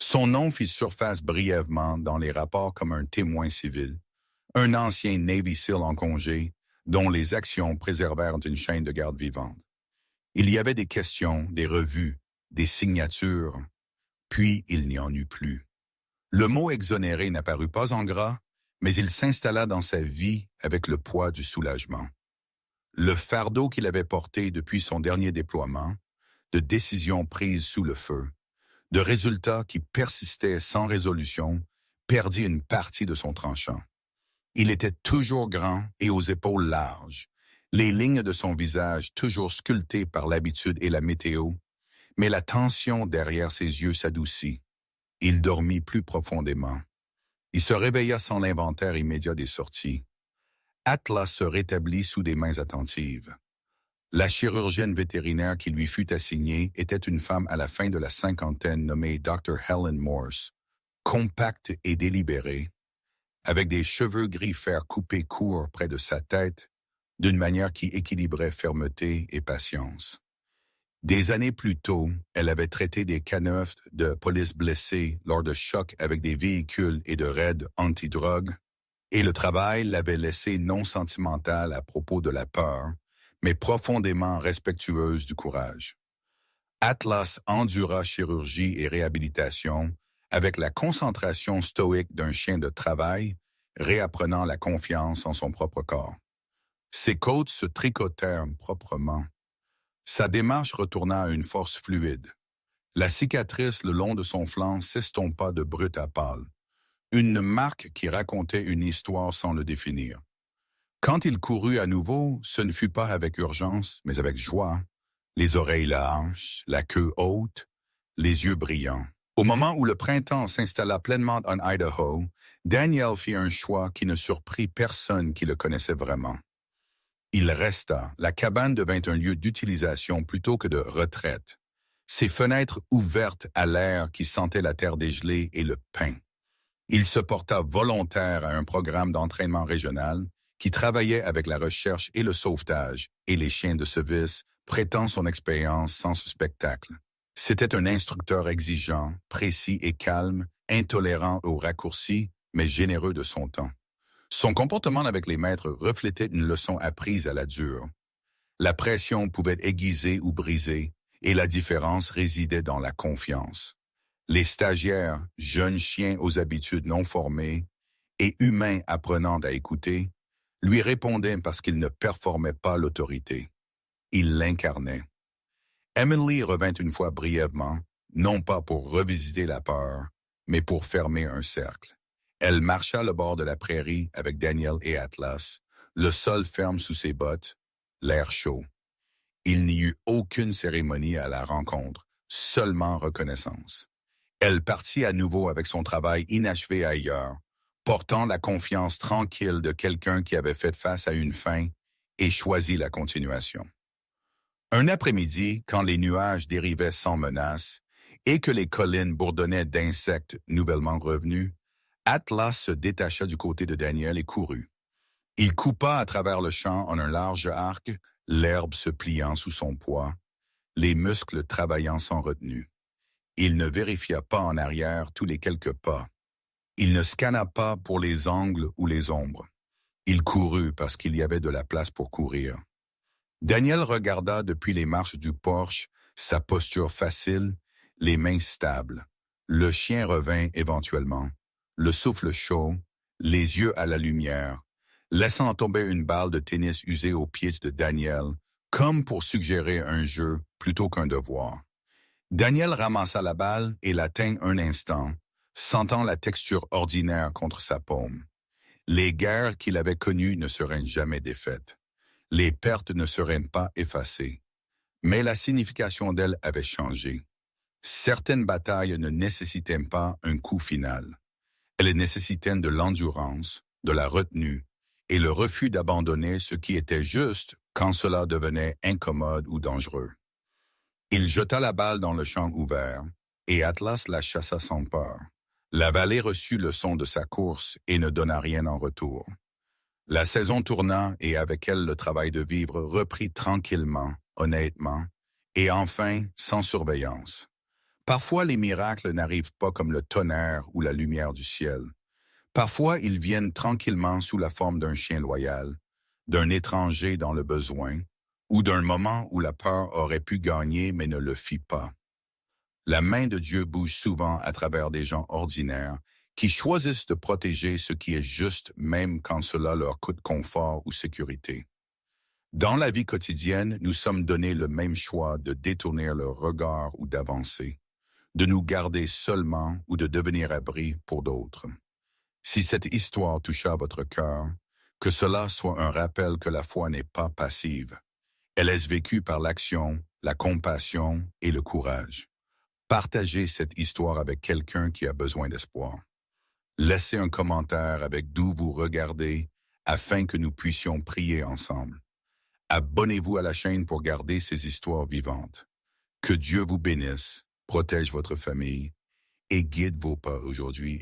Son nom fit surface brièvement dans les rapports comme un témoin civil, un ancien Navy SEAL en congé dont les actions préservèrent une chaîne de garde vivante. Il y avait des questions, des revues, des signatures, puis il n'y en eut plus. Le mot exonéré n'apparut pas en gras, mais il s'installa dans sa vie avec le poids du soulagement. Le fardeau qu'il avait porté depuis son dernier déploiement, de décisions prises sous le feu, de résultats qui persistaient sans résolution, perdit une partie de son tranchant. Il était toujours grand et aux épaules larges, les lignes de son visage toujours sculptées par l'habitude et la météo, mais la tension derrière ses yeux s'adoucit. Il dormit plus profondément. Il se réveilla sans l'inventaire immédiat des sorties. Atlas se rétablit sous des mains attentives. La chirurgienne vétérinaire qui lui fut assignée était une femme à la fin de la cinquantaine nommée Dr. Helen Morse, compacte et délibérée, avec des cheveux gris fer coupés courts près de sa tête, d'une manière qui équilibrait fermeté et patience. Des années plus tôt, elle avait traité des canefs de police blessés lors de chocs avec des véhicules et de raids anti-drogue, et le travail l'avait laissée non sentimentale à propos de la peur, mais profondément respectueuse du courage. Atlas endura chirurgie et réhabilitation avec la concentration stoïque d'un chien de travail, réapprenant la confiance en son propre corps. Ses côtes se tricotèrent proprement. Sa démarche retourna à une force fluide. La cicatrice le long de son flanc s'estompa de brut à pâle. Une marque qui racontait une histoire sans le définir. Quand il courut à nouveau, ce ne fut pas avec urgence, mais avec joie, les oreilles larges, la queue haute, les yeux brillants. Au moment où le printemps s'installa pleinement en Idaho, Daniel fit un choix qui ne surprit personne qui le connaissait vraiment. Il resta. La cabane devint un lieu d'utilisation plutôt que de retraite. Ses fenêtres ouvertes à l'air qui sentait la terre dégelée et le pain. Il se porta volontaire à un programme d'entraînement régional qui travaillait avec la recherche et le sauvetage et les chiens de service, prêtant son expérience sans ce spectacle. C'était un instructeur exigeant, précis et calme, intolérant aux raccourcis, mais généreux de son temps. Son comportement avec les maîtres reflétait une leçon apprise à la dure. La pression pouvait aiguiser ou briser, et la différence résidait dans la confiance. Les stagiaires, jeunes chiens aux habitudes non formées et humains apprenant à écouter, lui répondaient parce qu'il ne performait pas l'autorité. Il l'incarnait. Emily revint une fois brièvement, non pas pour revisiter la peur, mais pour fermer un cercle. Elle marcha le bord de la prairie avec Daniel et Atlas, le sol ferme sous ses bottes, l'air chaud. Il n'y eut aucune cérémonie à la rencontre, seulement reconnaissance. Elle partit à nouveau avec son travail inachevé ailleurs, portant la confiance tranquille de quelqu'un qui avait fait face à une fin et choisi la continuation. Un après-midi, quand les nuages dérivaient sans menace et que les collines bourdonnaient d'insectes nouvellement revenus, Atlas se détacha du côté de Daniel et courut. Il coupa à travers le champ en un large arc, l'herbe se pliant sous son poids, les muscles travaillant sans retenue. Il ne vérifia pas en arrière tous les quelques pas. Il ne scanna pas pour les angles ou les ombres. Il courut parce qu'il y avait de la place pour courir. Daniel regarda depuis les marches du porche, sa posture facile, les mains stables. Le chien revint éventuellement, le souffle chaud, les yeux à la lumière, laissant tomber une balle de tennis usée aux pieds de Daniel, comme pour suggérer un jeu plutôt qu'un devoir. Daniel ramassa la balle et la tint un instant, sentant la texture ordinaire contre sa paume. Les guerres qu'il avait connues ne seraient jamais défaites. Les pertes ne seraient pas effacées. Mais la signification d'elles avait changé. Certaines batailles ne nécessitaient pas un coup final. Elles nécessitaient de l'endurance, de la retenue et le refus d'abandonner ce qui était juste quand cela devenait incommode ou dangereux. Il jeta la balle dans le champ ouvert, et Atlas la chassa sans peur. La vallée reçut le son de sa course et ne donna rien en retour. La saison tourna et avec elle le travail de vivre reprit tranquillement, honnêtement, et enfin sans surveillance. Parfois les miracles n'arrivent pas comme le tonnerre ou la lumière du ciel. Parfois ils viennent tranquillement sous la forme d'un chien loyal, d'un étranger dans le besoin, ou d'un moment où la peur aurait pu gagner mais ne le fit pas. La main de Dieu bouge souvent à travers des gens ordinaires qui choisissent de protéger ce qui est juste même quand cela leur coûte confort ou sécurité. Dans la vie quotidienne, nous sommes donnés le même choix de détourner le regard ou d'avancer, de nous garder seulement ou de devenir abri pour d'autres. Si cette histoire toucha votre cœur, que cela soit un rappel que la foi n'est pas passive. Elle est vécue par l'action, la compassion et le courage. Partagez cette histoire avec quelqu'un qui a besoin d'espoir. Laissez un commentaire avec d'où vous regardez afin que nous puissions prier ensemble. Abonnez-vous à la chaîne pour garder ces histoires vivantes. Que Dieu vous bénisse, protège votre famille et guide vos pas aujourd'hui.